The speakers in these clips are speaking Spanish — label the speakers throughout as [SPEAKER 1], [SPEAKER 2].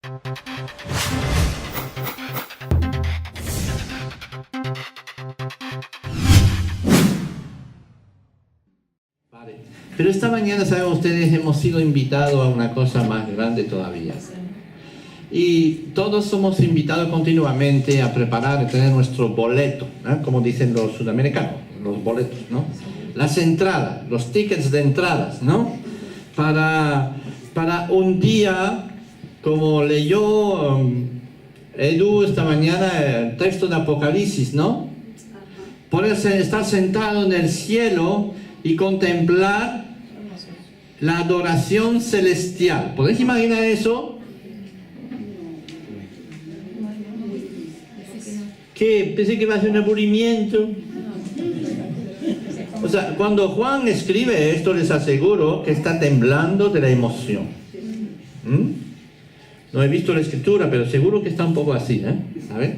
[SPEAKER 1] Vale. Pero esta mañana, saben ustedes, hemos sido invitados a una cosa más grande todavía. Y todos somos invitados continuamente a preparar y tener nuestro boleto, ¿no? Como dicen los sudamericanos, los boletos, ¿no? Las entradas, los tickets de entradas, ¿no? Para un día, como leyó Edu esta mañana, el texto de Apocalipsis, ¿no? Poder estar sentado en el cielo y contemplar la adoración celestial. ¿Podéis imaginar eso? ¿Qué? Pensé que iba a ser un aburrimiento. O sea, cuando Juan escribe esto, les aseguro que está temblando de la emoción. No he visto la escritura, pero seguro que está un poco así, ¿sabes?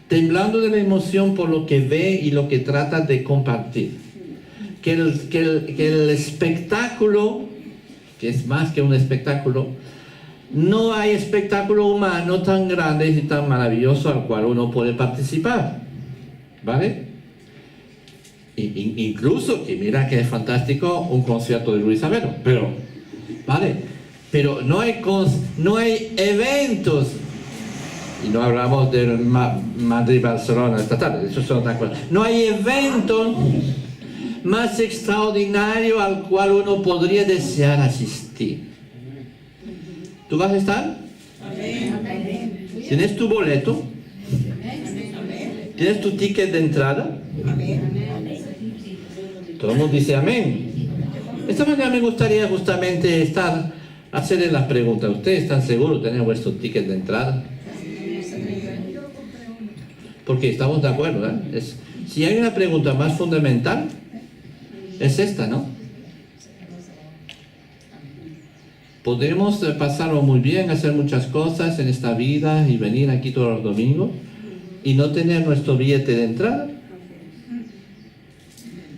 [SPEAKER 1] Temblando de la emoción por lo que ve y lo que trata de compartir. Que el espectáculo, que es más que un espectáculo, no hay espectáculo humano tan grande y tan maravilloso al cual uno puede participar, ¿vale? Incluso, que mira que es fantástico un concierto de Luis Abelo, pero, ¿vale? Pero no hay eventos, y no hablamos del Madrid-Barcelona esta tarde, eso es otra cosa. No hay eventos más extraordinario al cual uno podría desear asistir. ¿Tú vas a estar? Amén. ¿Tienes tu boleto? Amén. ¿Tienes tu ticket de entrada? Amén. Todo el mundo dice amén. Esta mañana me gustaría justamente hacerle las preguntas. ¿Ustedes están seguros de tener vuestro ticket de entrada? Porque estamos de acuerdo, ¿eh? Si hay una pregunta más fundamental, es esta, ¿no? Podemos pasarlo muy bien, hacer muchas cosas en esta vida y venir aquí todos los domingos y no tener nuestro billete de entrada.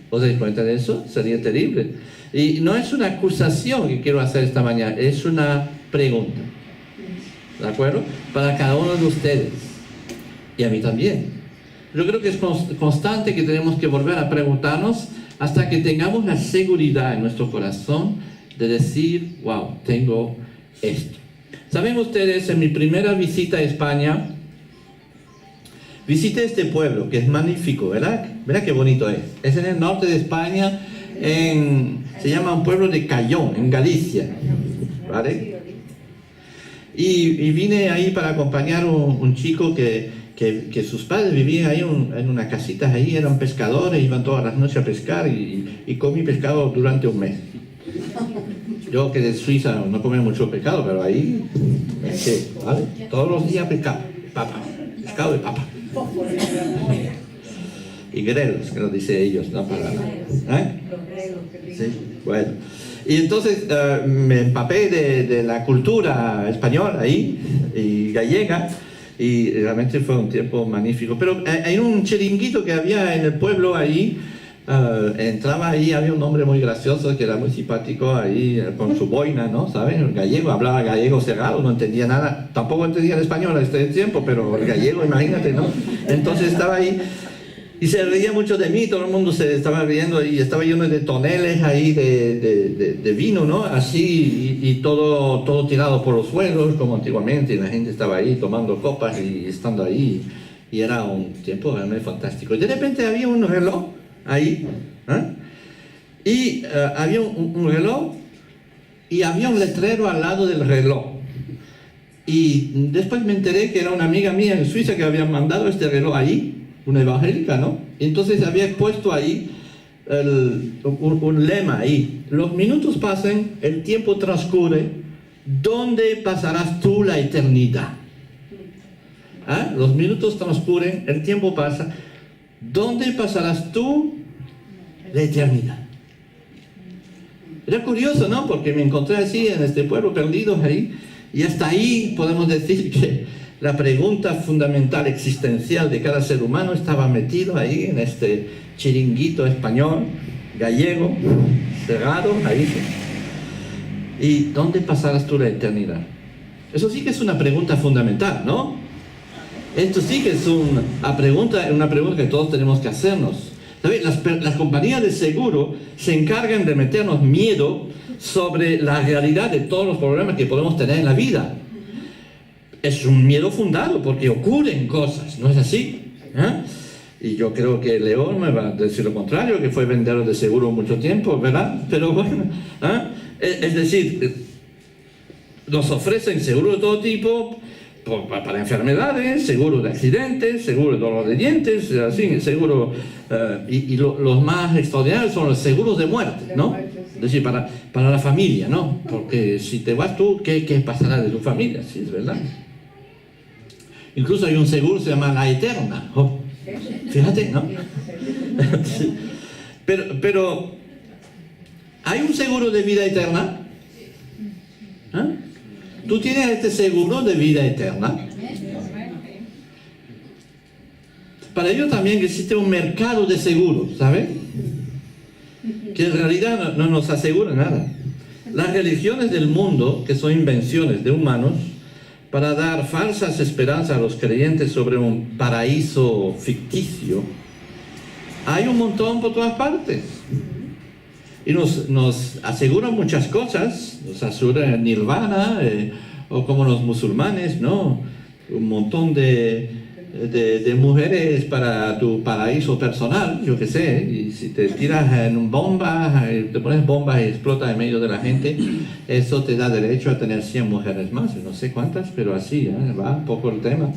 [SPEAKER 1] ¿Os dais cuenta de eso? Sería terrible. Y no es una acusación que quiero hacer esta mañana, es una pregunta. ¿De acuerdo? Para cada uno de ustedes. Y a mí también. Yo creo que es constante que tenemos que volver a preguntarnos hasta que tengamos la seguridad en nuestro corazón de decir, wow, tengo esto. ¿Saben ustedes? En mi primera visita a España, visité este pueblo, que es magnífico, ¿verdad? ¿Verdad qué bonito es? Es en el norte de España, se llama un pueblo de Cayón, en Galicia, ¿vale? Y vine ahí para acompañar un chico que sus padres vivían ahí en una casita, ahí eran pescadores, iban todas las noches a pescar y comí pescado durante un mes. Yo que de Suiza no comía mucho pescado, pero ahí ¿vale? Todos los días pescado y papa. Y grelos, que lo dice ellos, no para nada. Sí, bueno. Y entonces me empapé de la cultura española ahí, y gallega, y realmente fue un tiempo magnífico. Pero hay un chiringuito que había en el pueblo ahí. Entraba ahí, había un hombre muy gracioso que era muy simpático ahí con su boina, ¿no? ¿Saben? El gallego, hablaba gallego cerrado, no entendía nada, tampoco entendía el español a este tiempo, pero el gallego, imagínate, ¿no? Entonces estaba ahí y se reía mucho de mí, todo el mundo se estaba riendo y estaba lleno de toneles ahí de vino, ¿no? Así y todo tirado por los suelos como antiguamente, y la gente estaba ahí tomando copas y estando ahí, y era un tiempo realmente fantástico. Y de repente había un reloj ahí, y había un reloj y había un letrero al lado del reloj, y después me enteré que era una amiga mía en Suiza que había mandado este reloj ahí, una evangélica, ¿no? Entonces había expuesto ahí un lema ahí: los minutos pasan, el tiempo transcurre, ¿dónde pasarás tú la eternidad? Los minutos transcurren, el tiempo pasa, ¿dónde pasarás tú la eternidad? Era curioso, ¿no? Porque me encontré así en este pueblo perdido ahí, y hasta ahí podemos decir que la pregunta fundamental existencial de cada ser humano estaba metido ahí en este chiringuito español, gallego, cerrado, ahí. ¿Y dónde pasarás tú la eternidad? Eso sí que es una pregunta fundamental, ¿no? Esto sí que es una pregunta que todos tenemos que hacernos. ¿Sabes? Las compañías de seguro se encargan de meternos miedo sobre la realidad de todos los problemas que podemos tener en la vida. Es un miedo fundado porque ocurren cosas, ¿no es así? Y yo creo que León me va a decir lo contrario, que fue vendedor de seguro mucho tiempo, ¿verdad? Pero bueno, es decir, nos ofrecen seguro de todo tipo, para enfermedades, seguro de accidentes, seguro de dolor de dientes, así, seguro, y los más extraordinarios son los seguros de muerte, ¿no? Es decir, para la familia, ¿no? Porque si te vas tú, ¿qué pasará de tu familia? Sí, es verdad. Incluso hay un seguro que se llama La Eterna. Oh, fíjate, ¿no? Sí. Pero, ¿hay un seguro de vida eterna? ¿Tú tienes este seguro de vida eterna? Para ello también existe un mercado de seguros, ¿sabes? Que en realidad no nos asegura nada. Las religiones del mundo, que son invenciones de humanos, para dar falsas esperanzas a los creyentes sobre un paraíso ficticio, hay un montón por todas partes. Y nos aseguran muchas cosas, nos aseguran el nirvana, o como los musulmanes, ¿no? Un montón de mujeres para tu paraíso personal, yo qué sé, y si te tiras en bombas, te pones bombas y explotas en medio de la gente, eso te da derecho a tener 100 mujeres más, no sé cuántas, pero así, va un poco el tema.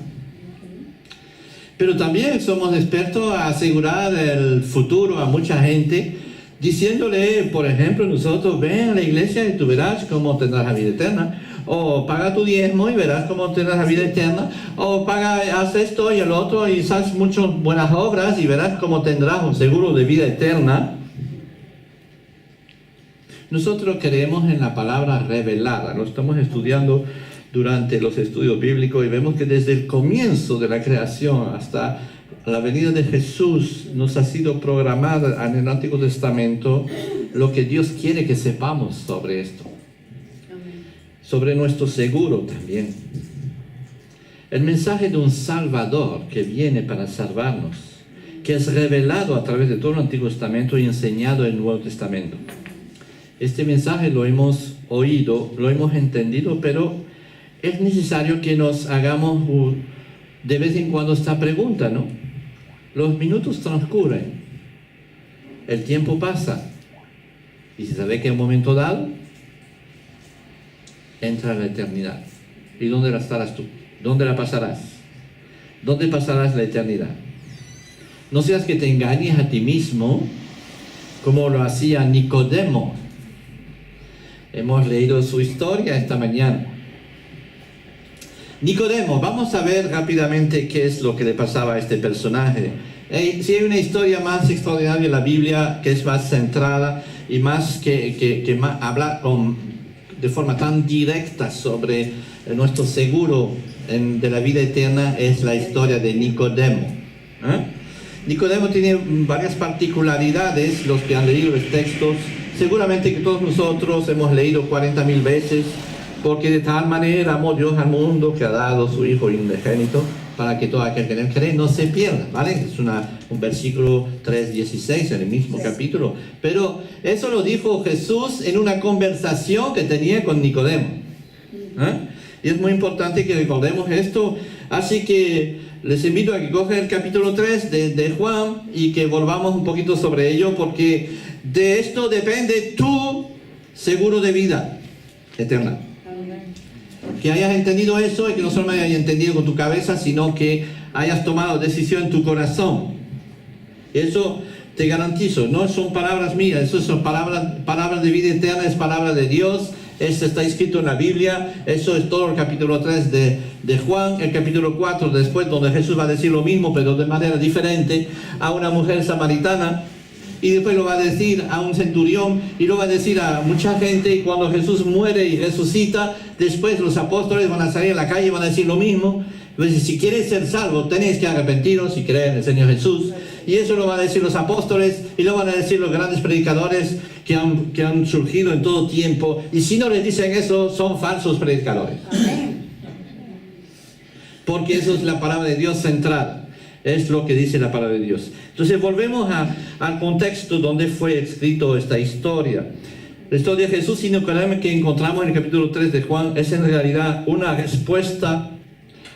[SPEAKER 1] Pero también somos expertos a asegurar el futuro a mucha gente, diciéndole, por ejemplo, nosotros ven a la iglesia y tú verás cómo tendrás la vida eterna, o paga tu diezmo y verás cómo tendrás la vida eterna, o haz esto y el otro y haz muchas buenas obras y verás cómo tendrás un seguro de vida eterna. Nosotros creemos en la palabra revelada, lo estamos estudiando durante los estudios bíblicos y vemos que desde el comienzo de la creación hasta la venida de Jesús nos ha sido programada en el Antiguo Testamento lo que Dios quiere que sepamos sobre esto. Sobre nuestro seguro también. El mensaje de un Salvador que viene para salvarnos, que es revelado a través de todo el Antiguo Testamento y enseñado en el Nuevo Testamento. Este mensaje lo hemos oído, lo hemos entendido, pero es necesario que nos hagamos de vez en cuando esta pregunta, ¿no? Los minutos transcurren, el tiempo pasa, y se sabe que en un momento dado entra la eternidad. ¿Y dónde la estarás tú? ¿Dónde la pasarás? ¿Dónde pasarás la eternidad? No seas que te engañes a ti mismo como lo hacía Nicodemo. Hemos leído su historia esta mañana. Nicodemo, vamos a ver rápidamente qué es lo que le pasaba a este personaje. Si hay una historia más extraordinaria en la Biblia, que es más centrada y más que habla de forma tan directa sobre nuestro seguro de la vida eterna, es la historia de Nicodemo. Nicodemo tiene varias particularidades, los que han leído los textos, seguramente que todos nosotros hemos leído 40.000 veces, porque de tal manera amó Dios al mundo que ha dado su Hijo unigénito, para que todo aquel que en él cree no se pierda, ¿vale? Es un versículo 3:16 en el mismo capítulo. Pero eso lo dijo Jesús en una conversación que tenía con Nicodemo. Y es muy importante que recordemos esto. Así que les invito a que cojan el capítulo 3 de Juan y que volvamos un poquito sobre ello, porque de esto depende tu seguro de vida eterna. Que hayas entendido eso y que no solo me hayas entendido con tu cabeza, sino que hayas tomado decisión en tu corazón. Eso te garantizo, no son palabras mías, eso son palabras de vida eterna, es palabra de Dios. Esto está escrito en la Biblia. Eso es todo el capítulo 3 de Juan. El capítulo 4 después, donde Jesús va a decir lo mismo, pero de manera diferente, a una mujer samaritana. Y después lo va a decir a un centurión, y lo va a decir a mucha gente. Y cuando Jesús muere y resucita, después los apóstoles van a salir a la calle y van a decir lo mismo. Entonces, si quieres ser salvo, tenéis que arrepentiros y creer en el Señor Jesús. Y eso lo van a decir los apóstoles, y lo van a decir los grandes predicadores que han surgido en todo tiempo. Y si no les dicen eso, son falsos predicadores. porque eso es la palabra de Dios central. Es lo que dice la palabra de Dios. Entonces volvemos al contexto donde fue escrito esta historia. La historia de Jesús y Nicodemo que encontramos en el capítulo 3 de Juan es en realidad una respuesta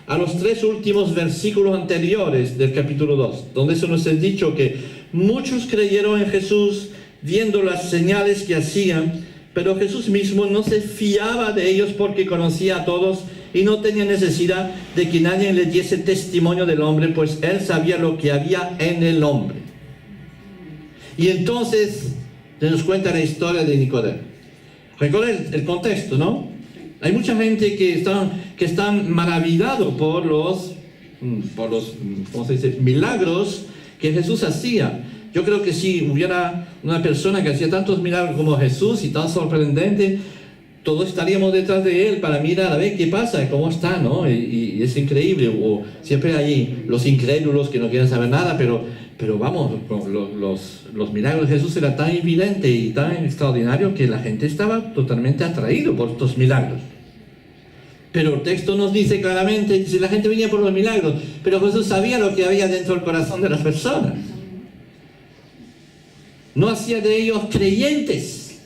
[SPEAKER 1] a los 3 últimos versículos anteriores del capítulo 2, donde se nos ha dicho que muchos creyeron en Jesús viendo las señales que hacían, pero Jesús mismo no se fiaba de ellos porque conocía a todos y no tenía necesidad de que nadie le diese testimonio del hombre, pues él sabía lo que había en el hombre. Y entonces se nos cuenta la historia de Nicodemo. Recuerden el contexto, ¿no? Hay mucha gente que están maravillados por los ¿cómo se dice? Milagros que Jesús hacía. Yo creo que si hubiera una persona que hacía tantos milagros como Jesús y tan sorprendente, todos estaríamos detrás de él para mirar a ver qué pasa, cómo está, ¿no? Y es increíble. O siempre hay los incrédulos que no quieren saber nada, pero vamos, los milagros de Jesús era tan evidente y tan extraordinario que la gente estaba totalmente atraído por estos milagros. Pero el texto nos dice claramente que si la gente venía por los milagros, pero Jesús sabía lo que había dentro del corazón de las personas. No hacía de ellos creyentes.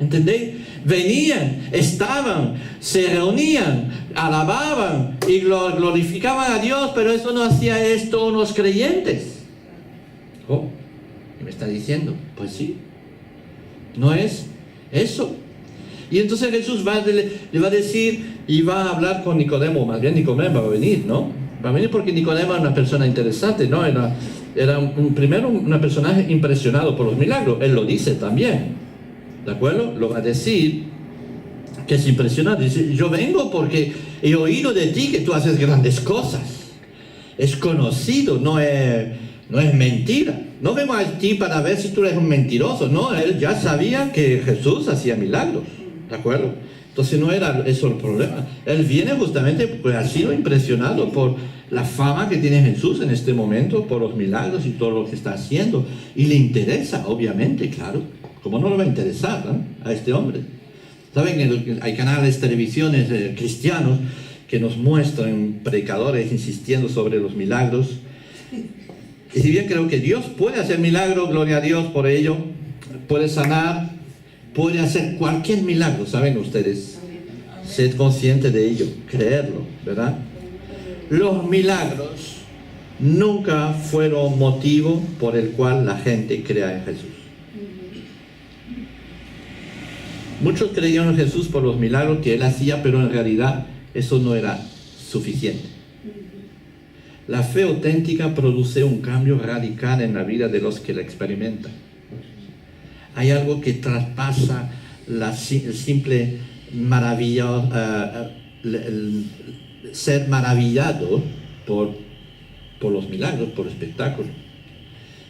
[SPEAKER 1] ¿Entendéis? Venían, estaban, se reunían, alababan y glorificaban a Dios, pero eso no hacía esto unos creyentes. Oh, ¿qué me está diciendo? Pues sí, no es eso. Y entonces Jesús le va a decir y va a hablar con Nicodemo, más bien Nicodemo va a venir, ¿no? Va a venir porque Nicodemo era una persona interesante, ¿no? Era primero un personaje impresionado por los milagros, él lo dice también. ¿De acuerdo? Lo va a decir que es impresionante. Dice, yo vengo porque he oído de ti que tú haces grandes cosas. Es conocido, no es mentira. No vengo a ti para ver si tú eres un mentiroso. No, él ya sabía que Jesús hacía milagros. ¿De acuerdo? Entonces no era eso el problema. Él viene justamente porque ha sido impresionado por la fama que tiene Jesús en este momento, por los milagros y todo lo que está haciendo. Y le interesa, obviamente, claro. ¿Cómo no le va a interesar, ¿no? A este hombre? ¿Saben? Hay canales, televisiones cristianos que nos muestran predicadores insistiendo sobre los milagros. Y si bien creo que Dios puede hacer milagros, gloria a Dios por ello, puede sanar, puede hacer cualquier milagro, ¿saben ustedes? Sed consciente de ello, creerlo, ¿verdad? Los milagros nunca fueron motivo por el cual la gente crea en Jesús. Muchos creyeron en Jesús por los milagros que él hacía, pero en realidad eso no era suficiente. La fe auténtica produce un cambio radical en la vida de los que la experimentan. Hay algo que traspasa el simple maravilla, ser maravillado por los milagros, por el espectáculo.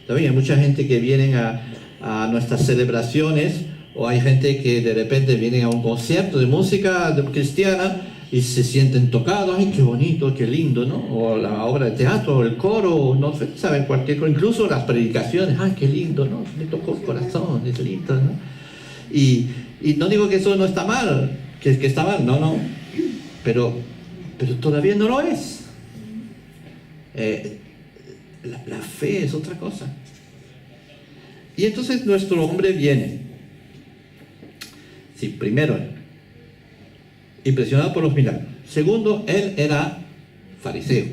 [SPEAKER 1] También hay mucha gente que viene a nuestras celebraciones, o hay gente que de repente viene a un concierto de música cristiana y se sienten tocados. ¡Ay, qué bonito, qué lindo!, ¿no? O la obra de teatro, o el coro, no sé, saben, cualquier cosa, incluso las predicaciones. ¡Ay, qué lindo!, ¿no? Me tocó el corazón, es lindo, ¿no? Y no digo que eso no está mal, que está mal, no. Pero todavía no lo es. La fe es otra cosa. Y entonces nuestro hombre viene. Sí, primero, impresionado por los milagros. Segundo, él era fariseo.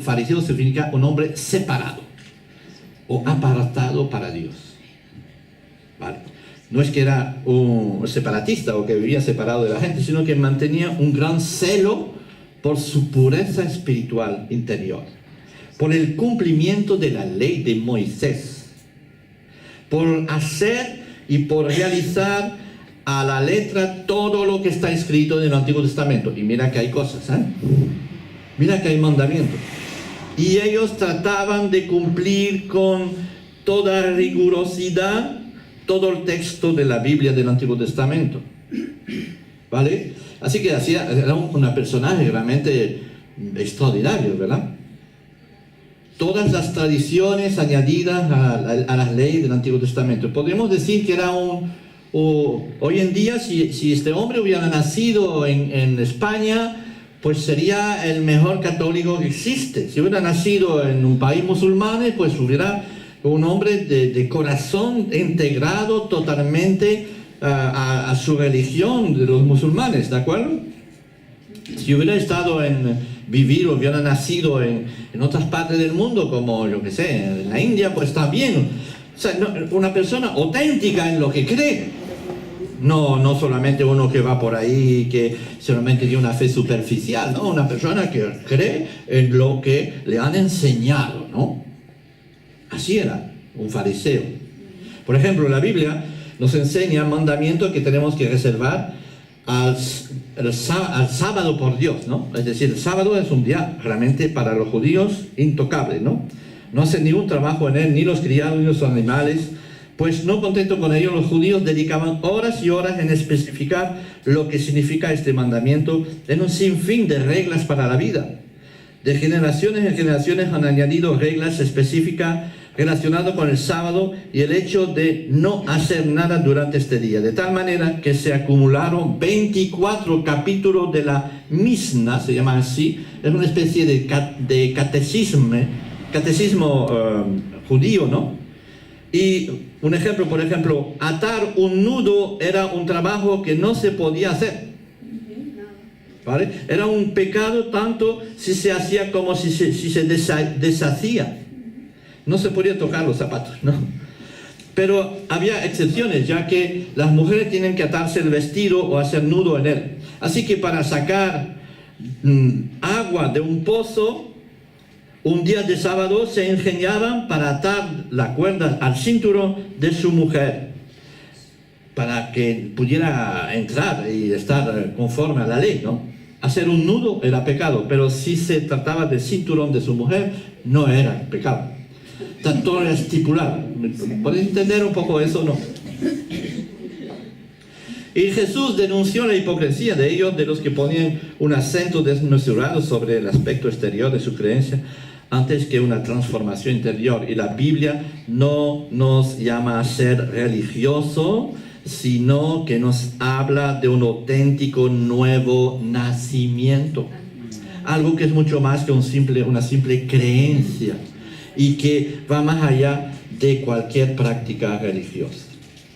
[SPEAKER 1] Fariseo significa un hombre separado o apartado para Dios. ¿Vale? No es que era un separatista o que vivía separado de la gente, sino que mantenía un gran celo por su pureza espiritual interior, por el cumplimiento de la ley de Moisés, por hacer y por realizar a la letra todo lo que está escrito en el Antiguo Testamento. Y mira que hay cosas, ¿eh? Mira que hay mandamientos. Y ellos trataban de cumplir con toda rigurosidad todo el texto de la Biblia del Antiguo Testamento. ¿Vale? Así que era un personaje realmente extraordinario, ¿verdad? Todas las tradiciones añadidas a las leyes del Antiguo Testamento. Podríamos decir que era Hoy en día, si este hombre hubiera nacido en España, pues sería el mejor católico que existe. Si hubiera nacido en un país musulmán, pues hubiera un hombre de corazón integrado totalmente a su religión de los musulmanes, ¿de acuerdo? Si hubiera estado hubiera nacido en otras partes del mundo, como yo que sé, en la India, pues también. O sea, una persona auténtica en lo que cree. No solamente uno que va por ahí, que solamente tiene una fe superficial, ¿no? Una persona que cree en lo que le han enseñado, ¿no? Así era un fariseo. Por ejemplo, la Biblia nos enseña mandamientos que tenemos que reservar al sábado por Dios, ¿no? Es decir, el sábado es un día realmente para los judíos intocable, ¿no? No hacen ningún trabajo en él, ni los criados ni los animales. Pues no contento con ello, los judíos dedicaban horas y horas en especificar lo que significa este mandamiento en un sinfín de reglas para la vida. De generaciones en generaciones han añadido reglas específicas relacionadas con el sábado y el hecho de no hacer nada durante este día, de tal manera que se acumularon 24 capítulos de la Misna, se llama así, es una especie de catecismo judío, ¿no? Y un ejemplo, por ejemplo, atar un nudo era un trabajo que no se podía hacer, ¿vale? Era un pecado tanto si se hacía como si se deshacía. No se podía tocar los zapatos, ¿no? Pero había excepciones, ya que las mujeres tienen que atarse el vestido o hacer nudo en él. Así que para sacar agua de un pozo, un día de sábado se ingeniaban para atar la cuerda al cinturón de su mujer, para que pudiera entrar y estar conforme a la ley, ¿no? Hacer un nudo era pecado, pero si se trataba del cinturón de su mujer, no era pecado. Tanto era estipulado. ¿Podéis entender un poco eso o no? Y Jesús denunció la hipocresía de ellos, de los que ponían un acento desmesurado sobre el aspecto exterior de su creencia, antes que una transformación interior. Y la Biblia no nos llama a ser religioso, sino que nos habla de un auténtico nuevo nacimiento. Algo que es mucho más que una simple creencia y que va más allá de cualquier práctica religiosa.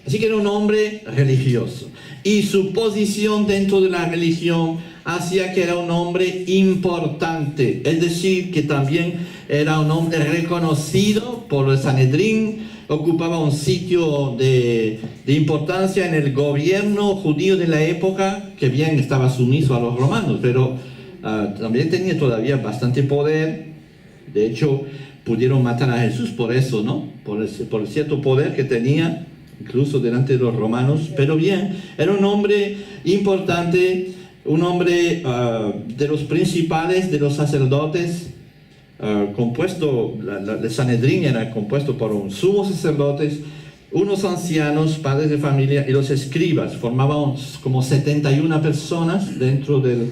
[SPEAKER 1] Así que era un hombre religioso. Y su posición dentro de la religión hacía que era un hombre importante. Es decir, que también era un hombre reconocido por el Sanedrín, ocupaba un sitio de importancia en el gobierno judío de la época, que bien estaba sumiso a los romanos, pero también tenía todavía bastante poder. De hecho, pudieron matar a Jesús por eso, ¿no? Por el cierto poder que tenía, incluso delante de los romanos. Pero bien, era un hombre importante, un hombre de los principales, de los sacerdotes, el Sanedrín era compuesto por un sumo sacerdotes, unos ancianos, padres de familia y los escribas. Formaban como 71 personas dentro del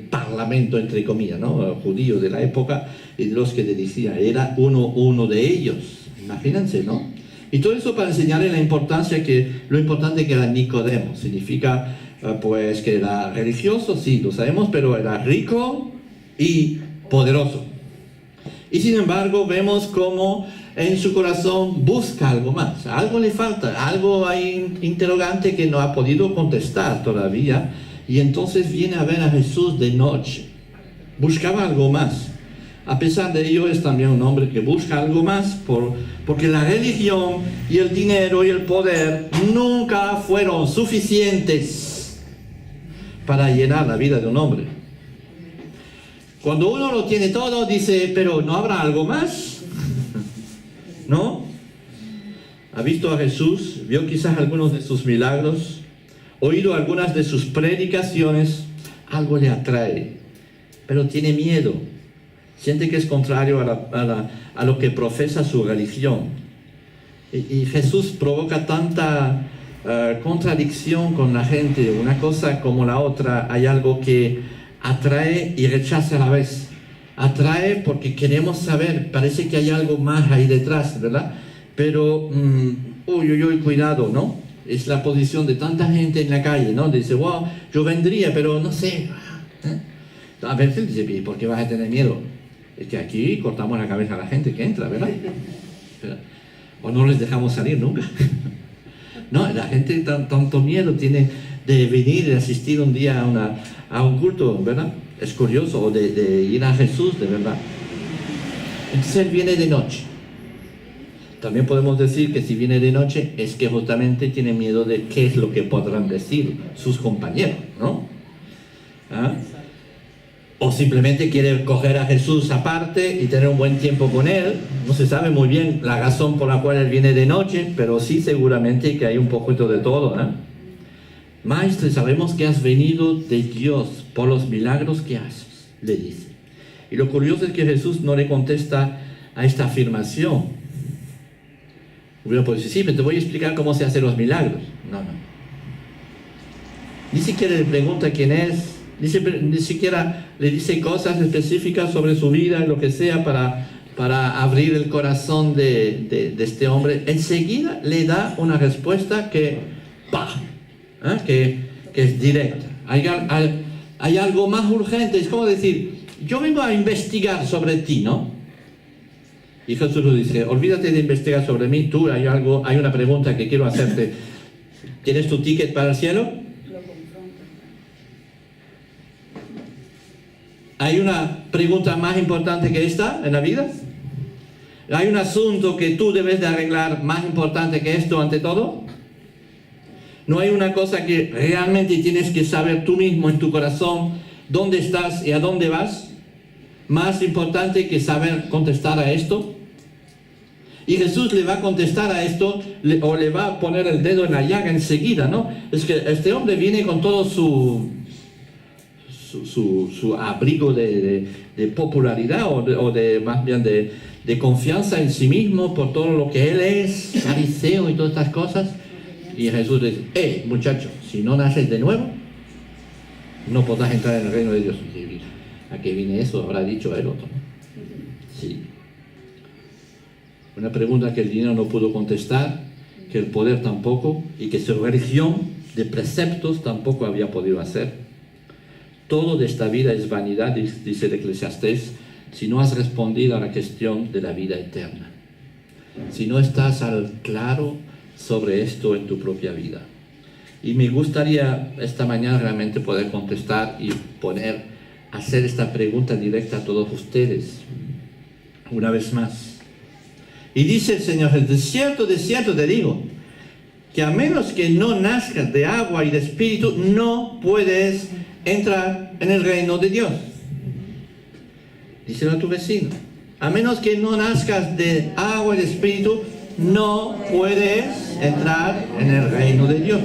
[SPEAKER 1] parlamento, entre comillas, ¿no? Judío de la época, y de los que dirigía. Era uno de ellos. Imagínense, ¿no? Y todo eso para enseñarle lo importante que era Nicodemo. Significa, pues, que era religioso, sí, lo sabemos, pero era rico y poderoso. Y sin embargo, vemos cómo en su corazón busca algo más. Algo le falta, algo hay interrogante que no ha podido contestar todavía. Y entonces viene a ver a Jesús de noche. Buscaba algo más. A pesar de ello, es también un hombre que busca algo más, porque la religión y el dinero y el poder nunca fueron suficientes para llenar la vida de un hombre. Cuando uno lo tiene todo, dice, pero ¿no habrá algo más? ¿No? ¿Ha visto a Jesús? ¿Vio quizás algunos de sus milagros? ¿Oído algunas de sus predicaciones? Algo le atrae, pero tiene miedo. Siente que es contrario a lo que profesa su religión. Y Jesús provoca tanta contradicción con la gente, una cosa como la otra. Hay algo que atrae y rechaza a la vez. Atrae porque queremos saber, parece que hay algo más ahí detrás, ¿verdad? Pero, cuidado, ¿no? Es la posición de tanta gente en la calle, ¿no? Dice, wow, yo vendría, pero no sé. A veces dice, ¿y por qué vas a tener miedo? Es que aquí cortamos la cabeza a la gente que entra, ¿verdad? O no les dejamos salir nunca. No, la gente tanto miedo tiene de venir y asistir un día a un culto, ¿verdad? Es curioso, o de ir a Jesús, de verdad. Entonces Él viene de noche. También podemos decir que si viene de noche es que justamente tiene miedo de qué es lo que podrán decir sus compañeros, ¿no? ¿Ah? O simplemente quiere coger a Jesús aparte y tener un buen tiempo con Él. No se sabe muy bien la razón por la cual Él viene de noche, pero sí seguramente que hay un poquito de todo, ¿eh? Maestro, sabemos que has venido de Dios por los milagros que haces, le dice. Y lo curioso es que Jesús no le contesta a esta afirmación. Hubiera podido decir, sí, pero te voy a explicar cómo se hacen los milagros. No. Ni siquiera le pregunta quién es, ni siquiera le dice cosas específicas sobre su vida, lo que sea, para abrir el corazón de este hombre. Enseguida le da una respuesta que es directa. Hay algo más urgente, es como decir, yo vengo a investigar sobre ti, ¿no? Y Jesús le dice, olvídate de investigar sobre mí, tú hay una pregunta que quiero hacerte. ¿Tienes tu ticket para el cielo? ¿Hay una pregunta más importante que esta en la vida? ¿Hay un asunto que tú debes de arreglar más importante que esto ante todo? ¿No hay una cosa que realmente tienes que saber tú mismo en tu corazón dónde estás y a dónde vas? Más importante que saber contestar a esto. Y Jesús le va a contestar a esto, o le va a poner el dedo en la llaga enseguida, ¿no? Es que este hombre viene con todo su abrigo de popularidad, o más bien de confianza en sí mismo por todo lo que él es, fariseo y todas estas cosas. Y Jesús le dice, muchacho, si no naces de nuevo, no podrás entrar en el reino de Dios. ¿A qué viene eso? Habrá dicho el otro, ¿no? Sí. Una pregunta que el dinero no pudo contestar, que el poder tampoco, y que su religión de preceptos tampoco había podido hacer. Todo de esta vida es vanidad, dice el Eclesiastés, si no has respondido a la cuestión de la vida eterna. Si no estás al claro sobre esto en tu propia vida. Y me gustaría esta mañana realmente poder contestar y hacer esta pregunta directa a todos ustedes. Una vez más. Y dice el Señor, de cierto te digo, que a menos que no nazcas de agua y de espíritu, no puedes entrar en el reino de Dios. Díselo a tu vecino. A menos que no nazcas de agua y de espíritu, no puedes entrar en el reino de Dios.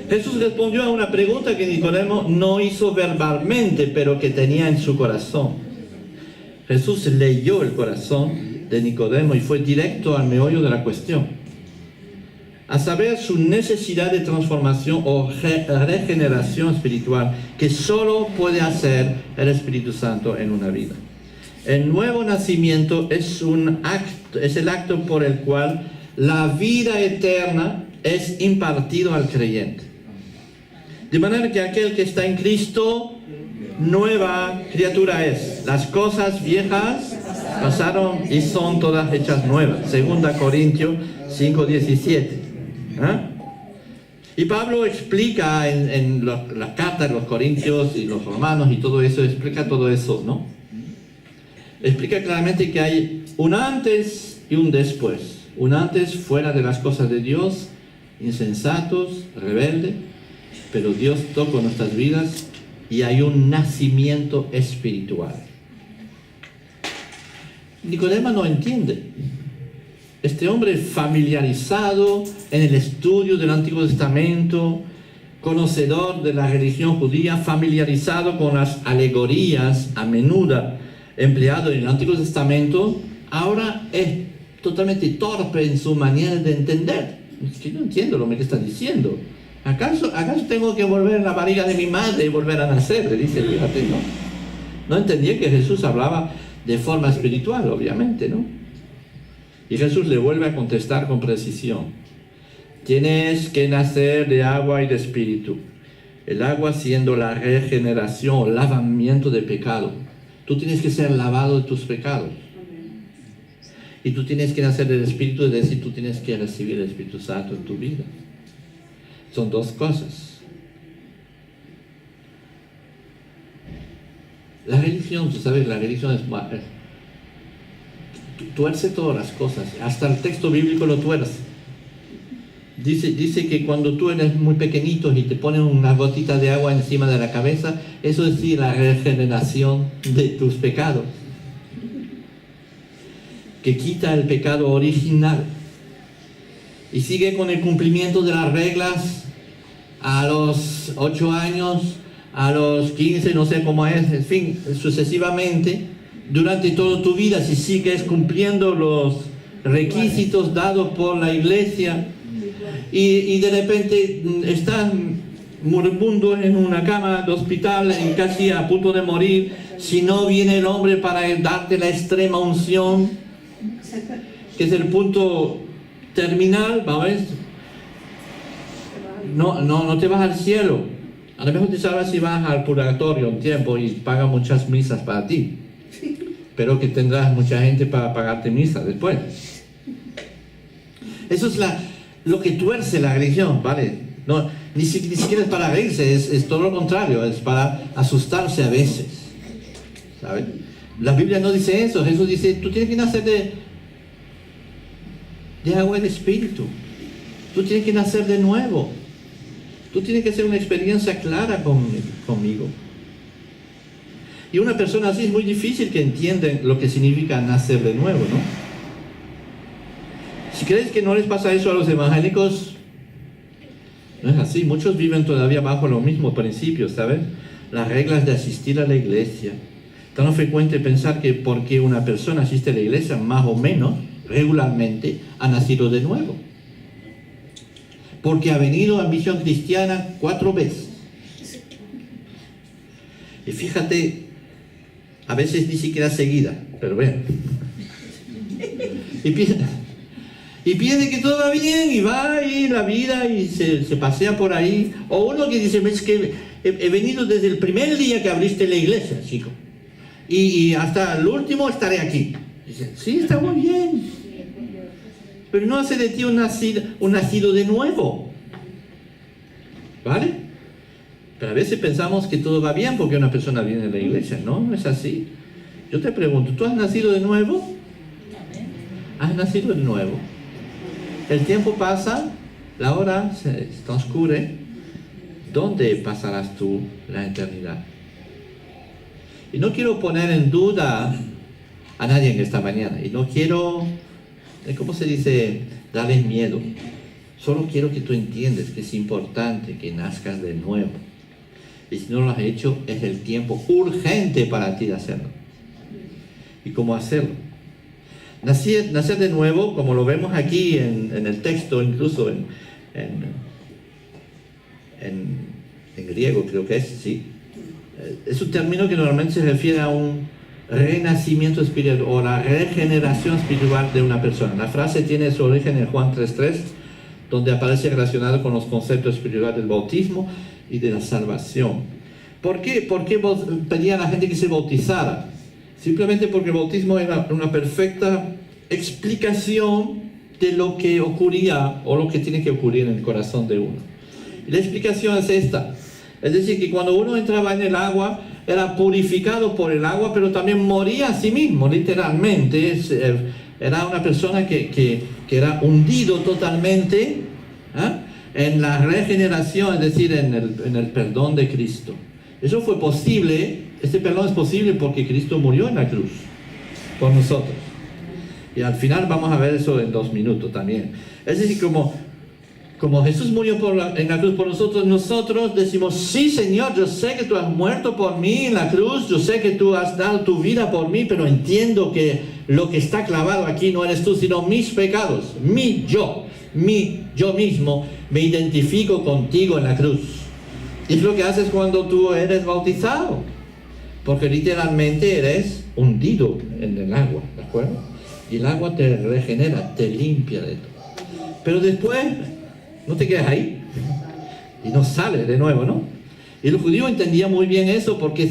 [SPEAKER 1] Jesús respondió a una pregunta que Nicodemo no hizo verbalmente, pero que tenía en su corazón. Jesús leyó el corazón de Nicodemo y fue directo al meollo de la cuestión, a saber su necesidad de transformación o regeneración espiritual que solo puede hacer el Espíritu Santo en una vida. El nuevo nacimiento es el acto por el cual la vida eterna es impartido al creyente. De manera que aquel que está en Cristo, nueva criatura es. Las cosas viejas pasaron y son todas hechas nuevas. 2 Corintios 5:17. Y Pablo explica en las cartas de los Corintios y los Romanos y todo eso, explica todo eso, ¿no? Explica claramente que hay un antes y un después. Un antes fuera de las cosas de Dios, insensatos, rebeldes, pero Dios toca nuestras vidas y hay un nacimiento espiritual. Nicodemo no entiende. Este hombre familiarizado en el estudio del Antiguo Testamento, conocedor de la religión judía, familiarizado con las alegorías a menudo empleadas en el Antiguo Testamento, ahora es totalmente torpe en su manera de entender. Es que no entiendo lo que está diciendo. ¿Acaso tengo que volver en la barriga de mi madre y volver a nacer? Le dice, fíjate, ¿no? No entendía que Jesús hablaba de forma espiritual, obviamente, ¿no? Y Jesús le vuelve a contestar con precisión. Tienes que nacer de agua y de espíritu. El agua siendo la regeneración o lavamiento de pecado. Tú tienes que ser lavado de tus pecados. Y tú tienes que nacer del Espíritu, es decir, tú tienes que recibir el Espíritu Santo en tu vida. Son dos cosas. La religión, tú sabes, la religión es tuerce todas las cosas, hasta el texto bíblico lo tuerce. Dice que cuando tú eres muy pequeñito y te ponen una gotita de agua encima de la cabeza, eso es decir, la regeneración de tus pecados, que quita el pecado original. Y sigue con el cumplimiento de las reglas a los 8 años, a los 15, no sé cómo es, en fin, sucesivamente, durante toda tu vida, si sigues cumpliendo los requisitos dados por la iglesia, y de repente estás moribundo en una cama de hospital, casi a punto de morir, si no viene el hombre para darte la extrema unción, que es el punto terminal, ¿vamos? No te vas al cielo. A lo mejor te salvas si vas al purgatorio un tiempo y pagas muchas misas para ti, pero que tendrás mucha gente para pagarte misas después. Eso es lo que tuerce la religión, ¿vale? No, ni siquiera es para reírse, es todo lo contrario, es para asustarse a veces, ¿sabes? La Biblia no dice eso. Jesús dice, tú tienes que nacer de agua y de espíritu. Tú tienes que nacer de nuevo. Tú tienes que hacer una experiencia clara conmigo. Y una persona así es muy difícil que entienda lo que significa nacer de nuevo, ¿no? Si crees que no les pasa eso a los evangélicos, no es así. Muchos viven todavía bajo los mismos principios, ¿sabes? Las reglas de asistir a la iglesia. Tan frecuente pensar que porque una persona asiste a la iglesia, más o menos, regularmente, ha nacido de nuevo. Porque ha venido a Misión Cristiana 4 veces. Y fíjate, a veces ni siquiera seguida, pero bueno. Y piensa que todo va bien y va ahí la vida y se pasea por ahí. O uno que dice, es que he venido desde el primer día que abriste la iglesia, chico. Y hasta el último estaré aquí. Dice, sí, está muy bien. Pero no hace de ti un nacido de nuevo. ¿Vale? Pero a veces pensamos que todo va bien porque una persona viene a la iglesia. No es así. Yo te pregunto, ¿tú has nacido de nuevo? ¿Has nacido de nuevo? El tiempo pasa, la hora se transcurre. ¿Dónde pasarás tú la eternidad? Y no quiero poner en duda a nadie en esta mañana. Y no quiero, ¿cómo se dice?, darles miedo. Solo quiero que tú entiendas que es importante que nazcas de nuevo. Y si no lo has hecho, es el tiempo urgente para ti de hacerlo. ¿Y cómo hacerlo? Nacer de nuevo, como lo vemos aquí en el texto, incluso en griego creo que es, sí. Es un término que normalmente se refiere a un renacimiento espiritual o la regeneración espiritual de una persona. La frase tiene su origen en Juan 3:3, donde aparece relacionado con los conceptos espirituales del bautismo y de la salvación. ¿Por qué pedían a la gente que se bautizara? Simplemente porque el bautismo era una perfecta explicación de lo que ocurría o lo que tiene que ocurrir en el corazón de uno. Y la explicación es esta. Es decir, que cuando uno entraba en el agua, era purificado por el agua, pero también moría a sí mismo, literalmente. Era una persona que era hundido totalmente en la regeneración, es decir, en el perdón de Cristo. Eso fue posible, este perdón es posible porque Cristo murió en la cruz por nosotros. Y al final vamos a ver eso en 2 minutos también. Es decir, como Jesús murió en la cruz por nosotros decimos, sí, Señor, yo sé que tú has muerto por mí en la cruz, yo sé que tú has dado tu vida por mí, pero entiendo que lo que está clavado aquí no eres tú, sino mis pecados, yo mismo me identifico contigo en la cruz. Y es lo que haces cuando tú eres bautizado, porque literalmente eres hundido en el agua, ¿de acuerdo? Y el agua te regenera, te limpia de todo. Pero después no te quedas ahí y no sales de nuevo, ¿no? Y los judíos entendían muy bien eso, porque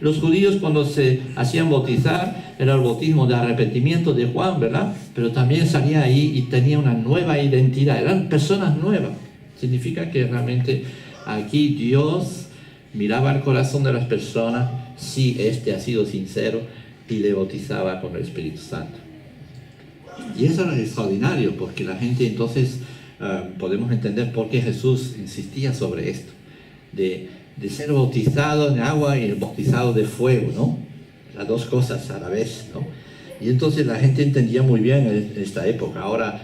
[SPEAKER 1] los judíos cuando se hacían bautizar, era el bautismo de arrepentimiento de Juan, ¿verdad? Pero también salía ahí y tenía una nueva identidad, eran personas nuevas. Significa que realmente aquí Dios miraba el corazón de las personas, si éste ha sido sincero, y le bautizaba con el Espíritu Santo. Y eso era extraordinario, porque la gente entonces podemos entender por qué Jesús insistía sobre esto, de ser bautizado en agua y el bautizado de fuego, ¿no? Las dos cosas a la vez, ¿no? Y entonces la gente entendía muy bien en esta época. Ahora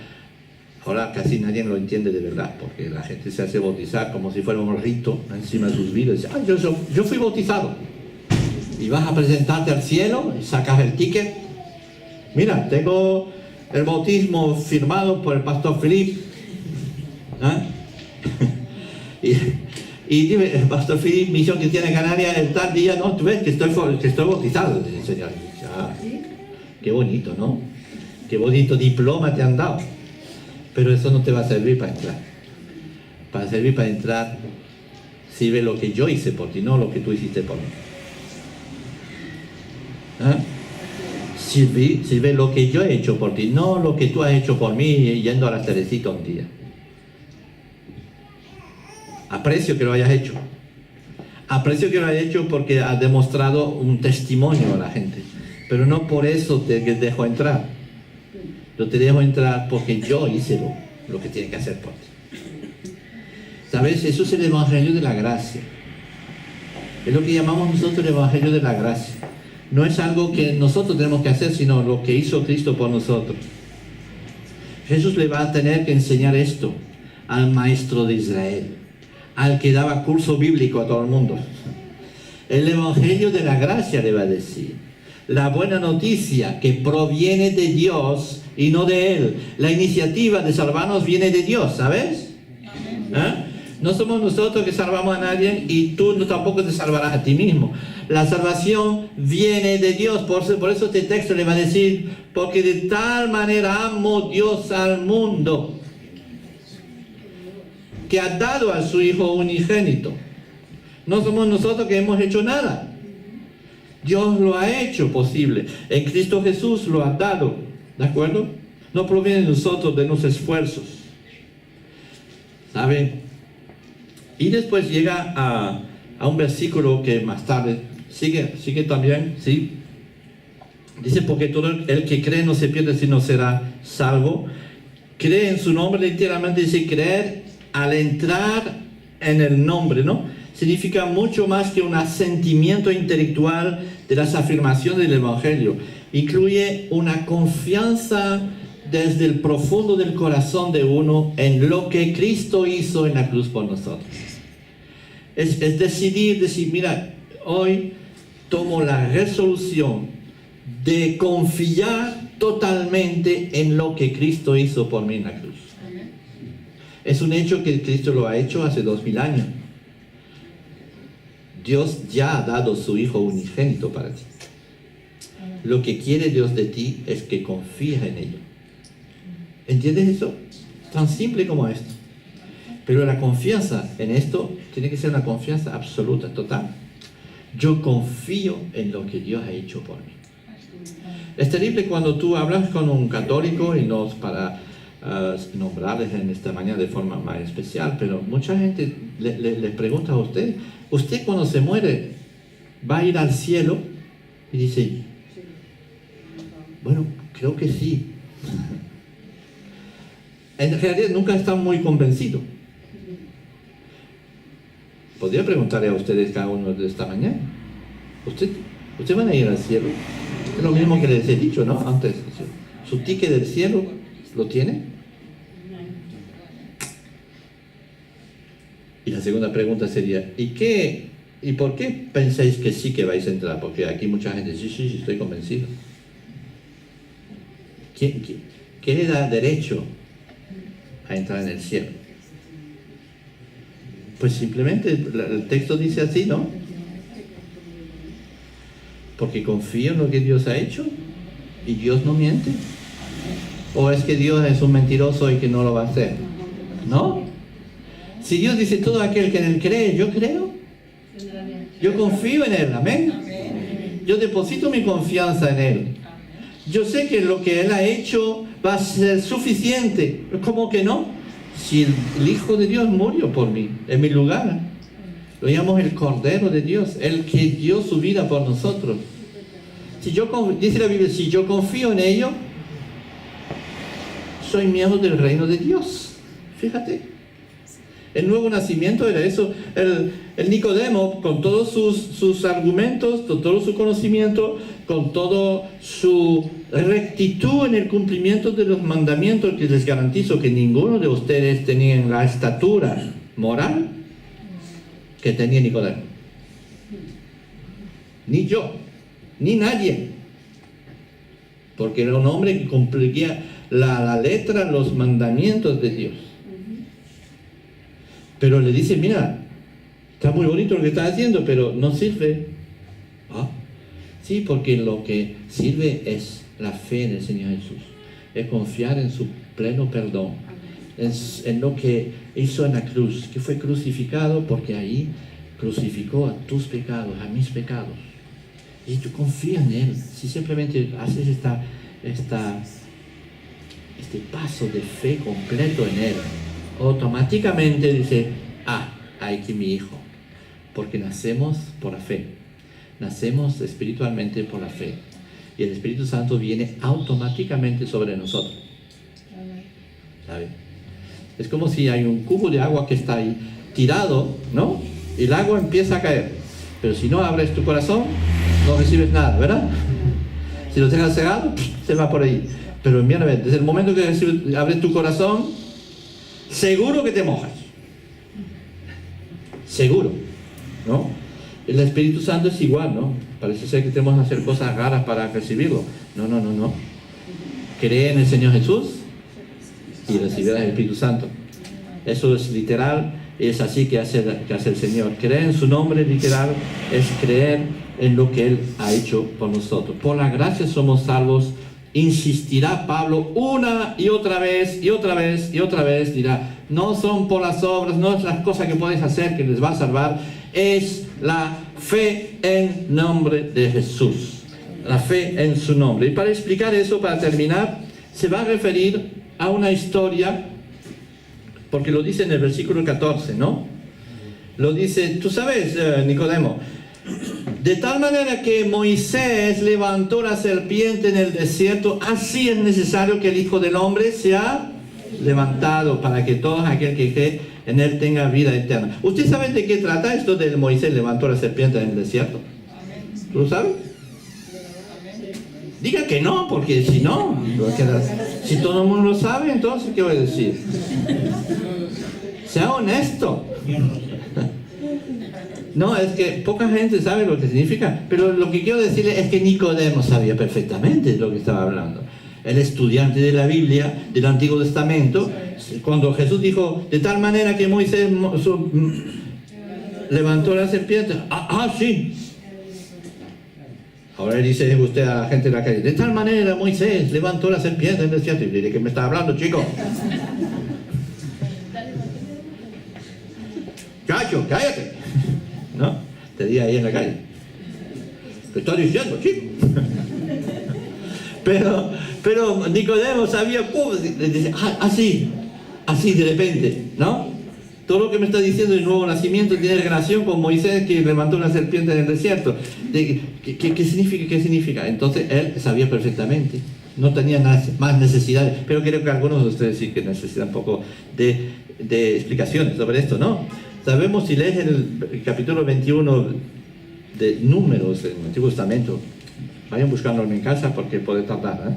[SPEAKER 1] casi nadie lo entiende de verdad, porque la gente se hace bautizar como si fuera un rito encima de sus vidas. Dice, yo fui bautizado. Y vas a presentarte al cielo y sacas el ticket. Mira, tengo el bautismo firmado por el pastor Philip. Y dime, el pastor Philip, Misión Cristiana Canaria, el tal día, no, tú ves que estoy bautizado, dice el Señor. Qué bonito, ¿no? Qué bonito diploma te han dado. Pero eso no te va a servir para entrar. Para servir para entrar, sirve lo que yo hice por ti, no lo que tú hiciste por mí. Sirve lo que yo he hecho por ti, no lo que tú has hecho por mí yendo a la Teresita un día. Aprecio que lo hayas hecho. Aprecio que lo hayas hecho porque has demostrado un testimonio a la gente. Pero no por eso te dejo entrar. Yo te dejo entrar porque yo hice lo que tiene que hacer por ti. ¿Sabes? Eso es el Evangelio de la gracia. Es lo que llamamos nosotros el Evangelio de la gracia. No es algo que nosotros tenemos que hacer, sino lo que hizo Cristo por nosotros. Jesús le va a tener que enseñar esto al maestro de Israel, al que daba curso bíblico a todo el mundo. El Evangelio de la gracia le va a decir. La buena noticia que proviene de Dios y no de Él. La iniciativa de salvarnos viene de Dios, ¿sabes? No somos nosotros que salvamos a nadie y tú tampoco te salvarás a ti mismo. La salvación viene de Dios. Por eso este texto le va a decir, porque de tal manera amó Dios al mundo, que ha dado a su Hijo unigénito. No somos nosotros que hemos hecho nada. Dios lo ha hecho posible. En Cristo Jesús lo ha dado. ¿De acuerdo? No proviene de nosotros, de nuestros esfuerzos. ¿Saben? Y después llega a un versículo que más tarde sigue también, ¿sí? Dice, porque todo el que cree no se pierde, sino será salvo. Cree en su nombre, literalmente dice creer al entrar en el nombre, ¿no? Significa mucho más que un asentimiento intelectual de las afirmaciones del Evangelio. Incluye una confianza desde el profundo del corazón de uno en lo que Cristo hizo en la cruz por nosotros. Es decir, mira, hoy tomo la resolución de confiar totalmente en lo que Cristo hizo por mí en la cruz. Es un hecho que Cristo lo ha hecho hace 2000 años. Dios ya ha dado su Hijo unigénito para ti. Lo que quiere Dios de ti es que confíes en ello. ¿Entiendes eso? Tan simple como esto. Pero la confianza en esto tiene que ser una confianza absoluta, total. Yo confío en lo que Dios ha hecho por mí. Es terrible cuando tú hablas con un católico, y no es para nombrarles en esta mañana de forma más especial, pero mucha gente le pregunta a usted cuando se muere, ¿va a ir al cielo? Y dice, bueno, creo que sí. En realidad nunca están muy convencidos. Podría preguntarle a ustedes cada uno de esta mañana, ¿usted van a ir al cielo? Es lo mismo que les he dicho, ¿no? Antes, ¿su ticket del cielo lo tiene? Y la segunda pregunta sería, ¿y por qué pensáis que sí que vais a entrar? Porque aquí mucha gente dice, sí, estoy convencido. ¿Qué le da derecho a entrar en el cielo? Pues simplemente el texto dice así, ¿no? Porque confío en lo que Dios ha hecho ¿Y Dios no miente? ¿O es que Dios es un mentiroso y que no lo va a hacer? ¿No? Si Dios dice todo aquel que en Él cree, yo creo. Yo confío en Él, amén. Yo deposito mi confianza en Él. Yo sé que lo que Él ha hecho va a ser suficiente. ¿Cómo que no? Si el Hijo de Dios murió por mí, en mi lugar. Lo llamamos el Cordero de Dios, el que dio su vida por nosotros. Dice la Biblia, si yo confío en ello, soy miembro del reino de Dios. Fíjate. El nuevo nacimiento era eso. El Nicodemo, con todos sus argumentos, con todo su conocimiento, con toda su rectitud en el cumplimiento de los mandamientos, que les garantizo que ninguno de ustedes tenía la estatura moral que tenía Nicodemo. Ni yo, ni nadie. Porque era un hombre que cumplía la letra, los mandamientos de Dios. Pero le dice, mira, está muy bonito lo que estás haciendo, pero no sirve. ¿Ah? Sí, porque lo que sirve es la fe en el Señor Jesús. Es confiar en su pleno perdón. En lo que hizo en la cruz, que fue crucificado, porque ahí crucificó a tus pecados, a mis pecados. Y tú confías en Él. Si simplemente haces este paso de fe completo en Él, automáticamente dice, hay que mi hijo, porque nacemos por la fe, nacemos espiritualmente por la fe, y el Espíritu Santo viene automáticamente sobre nosotros. ¿Sabe? Es como si hay un cubo de agua que está ahí tirado, ¿no? Y el agua empieza a caer, pero si no abres tu corazón, no recibes nada, ¿verdad? Si lo dejas cerrado, se va por ahí. Pero mira, desde el momento que abres tu corazón, seguro que te mojas. Seguro, ¿no? El Espíritu Santo es igual, ¿no? Parece ser que tenemos que hacer cosas raras para recibirlo. No. Cree en el Señor Jesús y recibirás el Espíritu Santo. Eso es literal, es así que hace el Señor. Creer en su nombre literal es creer en lo que Él ha hecho por nosotros. Por la gracia somos salvos. Insistirá Pablo una y otra vez, dirá, no son por las obras, no es las cosas que puedes hacer que les va a salvar, es la fe en nombre de Jesús, la fe en su nombre. Y para explicar eso, para terminar, se va a referir a una historia, porque lo dice en el versículo 14, ¿no? Lo dice, tú sabes, Nicodemo, de tal manera que Moisés levantó la serpiente en el desierto, así es necesario que el Hijo del Hombre sea levantado, para que todo aquel que cree en él tenga vida eterna. ¿Usted sabe de qué trata esto de Moisés levantó la serpiente en el desierto? ¿Tú lo sabes? Diga que no, porque si no, si todo el mundo lo sabe, entonces ¿qué voy a decir? Sea honesto. No, es que poca gente sabe lo que significa, pero lo que quiero decirle es que Nicodemo sabía perfectamente de lo que estaba hablando. El estudiante de la Biblia, del Antiguo Testamento, cuando Jesús dijo, de tal manera que Moisés levantó la serpiente, sí. Ahora dice usted a la gente de la calle, de tal manera Moisés levantó la serpiente en el desierto. Y diré, ¿qué me está hablando, chico? Chacho, cállate. ¿No? Te di ahí en la calle. ¿Qué estás diciendo, chico? Pero Nicodemo sabía cómo, así de repente, ¿no? Todo lo que me está diciendo el nuevo nacimiento tiene relación con Moisés que levantó una serpiente en el desierto. ¿Qué significa? Entonces él sabía perfectamente. No tenía más necesidades. Pero creo que algunos de ustedes sí que necesitan un poco de explicaciones sobre esto, ¿no? Sabemos, si lees en el capítulo 21 de Números en el Antiguo Testamento, vayan buscándolo en casa porque puede tardar, ¿eh?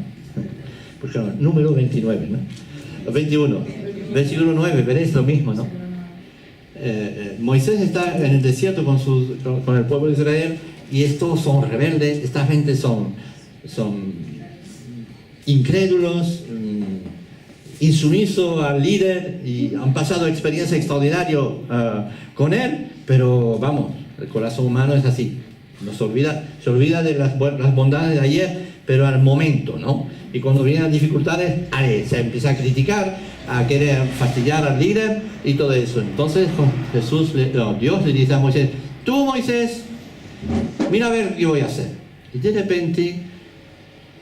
[SPEAKER 1] Buscando, número 29, ¿no? 21, versículo 9, veréis lo mismo, ¿no? Moisés está en el desierto con el pueblo de Israel y estos son rebeldes, esta gente son incrédulos, insumisos al líder y han pasado experiencia extraordinaria con él, pero vamos, el corazón humano es así. Se olvida de las bondades de ayer, pero al momento, ¿no? Y cuando vienen las dificultades, se empieza a criticar, a querer fastidiar al líder y todo eso. Entonces Dios le dice a Moisés: tú, Moisés, mira a ver qué voy a hacer. Y de repente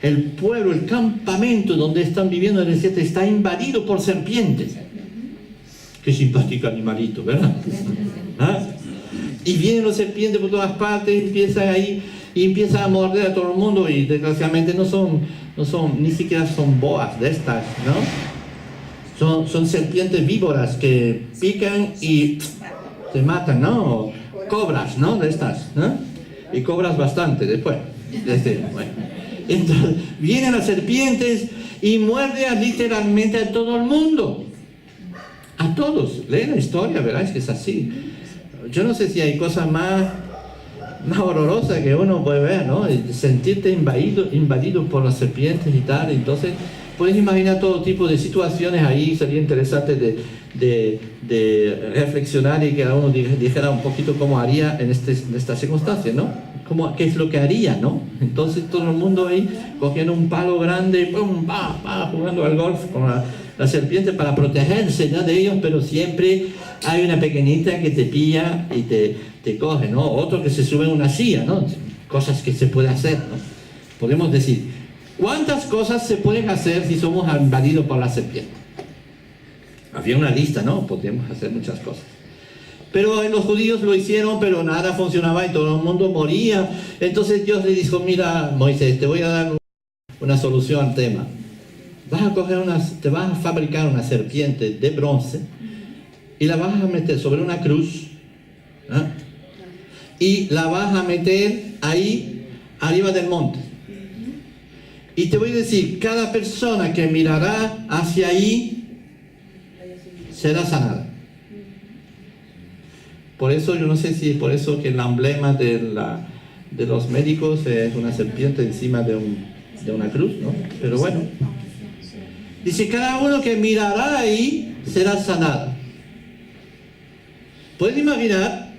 [SPEAKER 1] el pueblo, el campamento donde están viviendo en el desierto está invadido por serpientes. Qué simpático animalito, ¿verdad? ¿Ah? Y vienen los serpientes por todas partes, empiezan ahí y empiezan a morder a todo el mundo, y desgraciadamente ni siquiera son boas de estas, ¿no? Son serpientes víboras que pican y te matan, ¿no? O cobras, ¿no? De estas, ¿no? Y cobras bastante después. Bueno. Entonces, vienen las serpientes y muerden literalmente a todo el mundo. A todos. Leen la historia, verás que es así. Yo no sé si hay cosas más horrorosas que uno puede ver, ¿no? Sentirte invadido por las serpientes y tal. Entonces, puedes imaginar todo tipo de situaciones ahí. Sería interesante de reflexionar y que cada uno dijera un poquito cómo haría en esta circunstancia, ¿no? ¿Qué es lo que haría, no? Entonces todo el mundo ahí cogiendo un palo grande y ¡pum! Jugando al golf con la serpiente para protegerse, ¿no?, de ellos, pero siempre hay una pequeñita que te pilla y te coge, ¿no? Otro que se sube en una silla, ¿no? Cosas que se puede hacer, ¿no? Podemos decir, ¿cuántas cosas se pueden hacer si somos invadidos por la serpiente? Había una lista, ¿no? Podríamos hacer muchas cosas. Pero los judíos lo hicieron, pero nada funcionaba y todo el mundo moría. Entonces Dios le dijo: mira, Moisés, te voy a dar una solución al tema. Te vas a fabricar una serpiente de bronce y la vas a meter sobre una cruz, ¿eh? Y la vas a meter ahí arriba del monte. Y te voy a decir, cada persona que mirará hacia ahí será sanada. Por eso, yo no sé si es por eso que el emblema de los médicos es una serpiente encima de una cruz, ¿no? Pero bueno, dice, cada uno que mirará ahí será sanado. ¿Pueden imaginar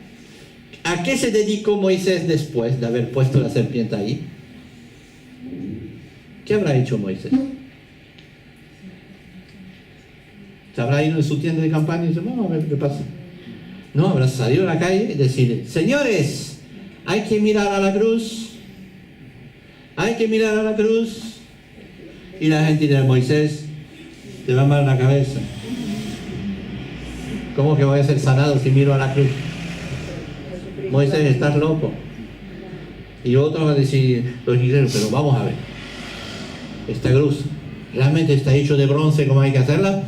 [SPEAKER 1] a qué se dedicó Moisés después de haber puesto la serpiente ahí? ¿Qué habrá hecho Moisés? ¿Se habrá ido en su tienda de campaña y dice, vamos a ver qué pasa? No, habrá salido a la calle y decir, señores, hay que mirar a la cruz, hay que mirar a la cruz. Y la gente dirá, Moisés, te va mal la cabeza. ¿Cómo que voy a ser sanado si miro a la cruz? Moisés, estás loco. Y otro va a decir, los guerreros, pero vamos a ver, esta cruz, ¿realmente está hecho de bronce como hay que hacerla?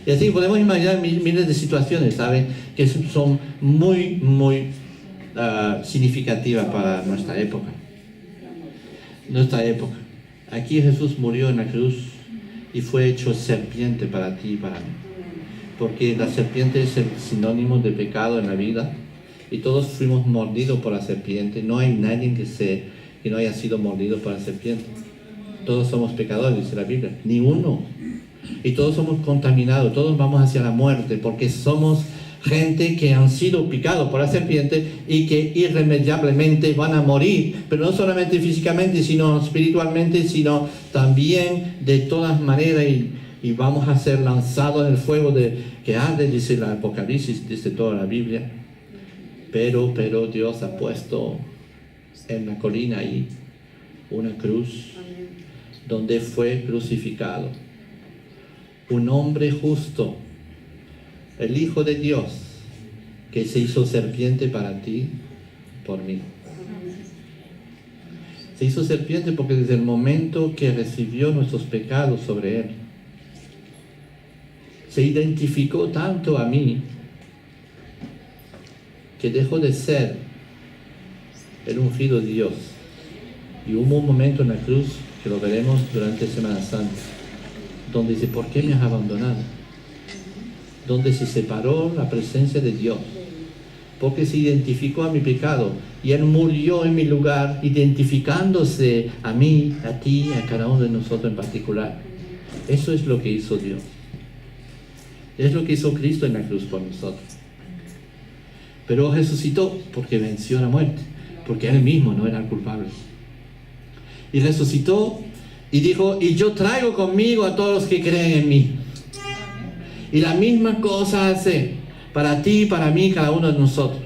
[SPEAKER 1] Y así podemos imaginar miles de situaciones, ¿saben? Que son muy, muy significativas para nuestra época. Aquí Jesús murió en la cruz y fue hecho serpiente para ti y para mí. Porque la serpiente es el sinónimo de pecado en la vida y todos fuimos mordidos por la serpiente. No hay nadie que no haya sido mordido por la serpiente. Todos somos pecadores, dice la Biblia. Ni uno. Y todos somos contaminados, todos vamos hacia la muerte, porque somos gente que han sido picados por la serpiente y que irremediablemente van a morir, pero no solamente físicamente, sino espiritualmente, sino también de todas maneras, y vamos a ser lanzados en el fuego que arde, dice el Apocalipsis, dice toda la Biblia. Pero Dios ha puesto en la colina ahí una cruz donde fue crucificado un hombre justo, el Hijo de Dios, que se hizo serpiente para ti, por mí. Se hizo serpiente porque desde el momento que recibió nuestros pecados sobre él, se identificó tanto a mí, que dejó de ser el ungido de Dios. Y hubo un momento en la cruz, que lo veremos durante Semana Santa, donde dice, ¿por qué me has abandonado? Donde se separó la presencia de Dios, porque se identificó a mi pecado, y Él murió en mi lugar, identificándose a mí, a ti, a cada uno de nosotros en particular. Eso es lo que hizo Dios. Es lo que hizo Cristo en la cruz por nosotros. Pero resucitó porque venció la muerte, porque Él mismo no era el culpable. y resucitó y dijo, y yo traigo conmigo a todos los que creen en mí. Y la misma cosa hace para ti, para mí, cada uno de nosotros.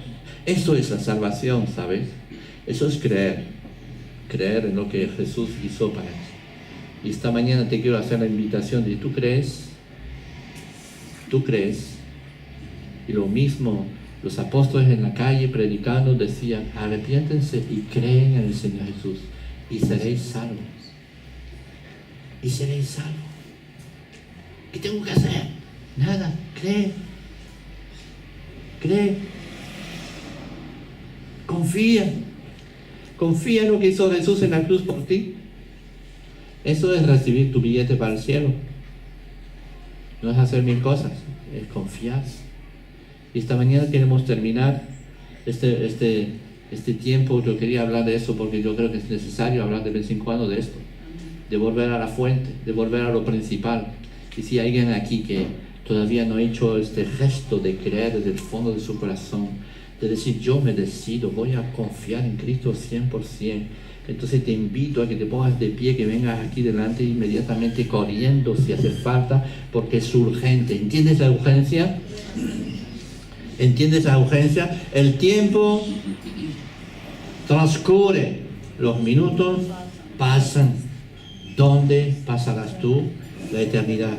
[SPEAKER 1] Eso es la salvación, ¿sabes? Eso es creer. Creer en lo que Jesús hizo para ti. Y esta mañana te quiero hacer la invitación de, ¿tú crees? ¿Tú crees? Y lo mismo, los apóstoles en la calle predicando decían, arrepiéntense y creen en el Señor Jesús y seréis salvos. Y seréis salvos. ¿Qué tengo que hacer? Nada, cree. Cree. Confía. Confía en lo que hizo Jesús en la cruz por ti. Eso es recibir tu billete para el cielo. No es hacer mil cosas, es confiar. Y esta mañana queremos terminar este tiempo. Yo quería hablar de eso porque yo creo que es necesario hablar de vez en cuando de esto. De volver a la fuente, de volver a lo principal. Y si hay alguien aquí que todavía no ha hecho este gesto de creer desde el fondo de su corazón, de decir, yo me decido, voy a confiar en Cristo 100%. Entonces te invito a que te pongas de pie, que vengas aquí delante inmediatamente corriendo si hace falta, porque es urgente. ¿Entiendes la urgencia? ¿Entiendes la urgencia? El tiempo transcurre, los minutos pasan. ¿Dónde pasarás tú la eternidad?